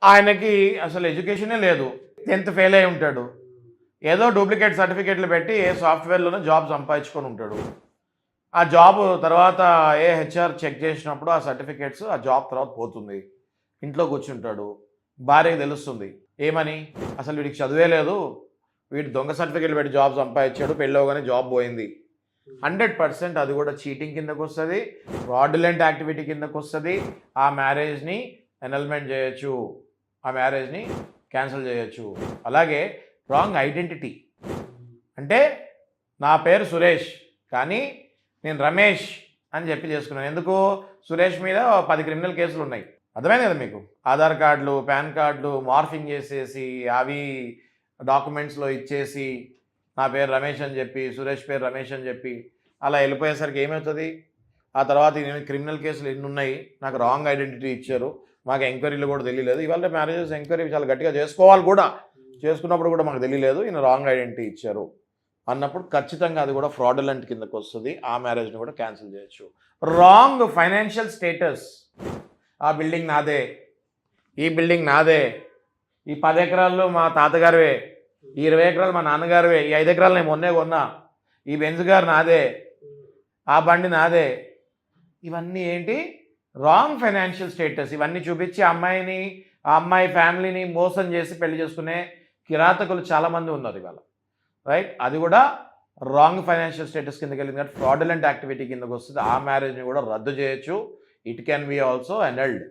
ఆయనకి అసలు ఎడ్యుకేషనే లేదు, 10th ఫెయిల్ అయి ఉంటాడు, ఏదో డూప్లికేట్ సర్టిఫికేట్లు పెట్టి ఏ సాఫ్ట్వేర్లోనే జాబ్ సంపాదించుకొని ఉంటాడు. ఆ జాబ్ తర్వాత ఏ హెచ్ఆర్ చెక్ చేసినప్పుడు ఆ సర్టిఫికేట్స్ ఆ జాబ్ తర్వాత పోతుంది. ఇంట్లో కూర్చుంటాడు. భార్యకి తెలుస్తుంది ఏమని, అసలు వీడికి చదివే లేదు, వీడు దొంగ సర్టిఫికేట్లు పెట్టి జాబ్ సంపాదించాడు, పెళ్ళవగానే జాబ్ పోయింది. 100% అది కూడా చీటింగ్ కిందకు వస్తుంది, ఫ్రాడ్యులెంట్ యాక్టివిటీ కిందకు వస్తుంది. ఆ మ్యారేజ్ని ఎనల్మెంట్ చేయొచ్చు, ఆ మ్యారేజ్ని క్యాన్సిల్ చేయొచ్చు. అలాగే రాంగ్ ఐడెంటిటీ, అంటే నా పేరు సురేష్ కానీ నేను రమేష్ అని చెప్పి చేసుకున్నాను. ఎందుకు? సురేష్ మీద 10 క్రిమినల్ కేసులు ఉన్నాయి. అర్థమైంది కదా మీకు? ఆధార్ కార్డులు, పాన్ కార్డులు మార్ఫింగ్ చేసేసి అవి డాక్యుమెంట్స్లో ఇచ్చేసి నా పేరు రమేష్ అని చెప్పి, సురేష్ పేరు రమేష్ అని చెప్పి అలా వెళ్ళిపోయేసరికి ఏమవుతుంది? ఆ తర్వాత క్రిమినల్ కేసులు ఎన్ని ఉన్నాయి, నాకు రాంగ్ ఐడెంటిటీ ఇచ్చారు, మాకు ఎంక్వైరీలు కూడా తెలియలేదు. ఇవాళ మ్యారేజెస్ ఎంక్వైరీ చాలా గట్టిగా చేసుకోవాలి కూడా, చేసుకున్నప్పుడు కూడా మాకు తెలియలేదు, ఈయన రాంగ్ ఐడెంటిటీ ఇచ్చారు అన్నప్పుడు ఖచ్చితంగా అది కూడా ఫ్రాడులెంట్ కిందకు వస్తుంది. ఆ మ్యారేజ్ని కూడా క్యాన్సిల్ చేయొచ్చు. రాంగ్ ఫైనాన్షియల్ స్టేటస్, ఆ బిల్డింగ్ నాదే, ఈ బిల్డింగ్ నాదే, ఈ 10 ఎకరాల్లో మా తాతగారివే, ఈ 20 ఎకరాలు మా నాన్నగారివే, ఈ 5 ఎకరాలు నేను మొన్నే కొన్నా, ఈ బెంజ్ గారు నాదే, ఆ బండి నాదే. ఇవన్నీ ఏంటి? Wrong financial status. ఇవన్నీ చూపించి అమ్మాయిని, ఆ అమ్మాయి ఫ్యామిలీని మోసం చేసి పెళ్లి చేసుకునే కిరాతకులు చాలామంది ఉన్నారు ఇవాళ, రైట్? అది కూడా రాంగ్ ఫైనాన్షియల్ స్టేటస్ కిందకి వెళ్ళింది కాబట్టి ఫ్రాడులెంట్ యాక్టివిటీ కిందకు వస్తుంది. ఆ మ్యారేజ్ని కూడా రద్దు చేయొచ్చు. It can be also ఎనల్డ్.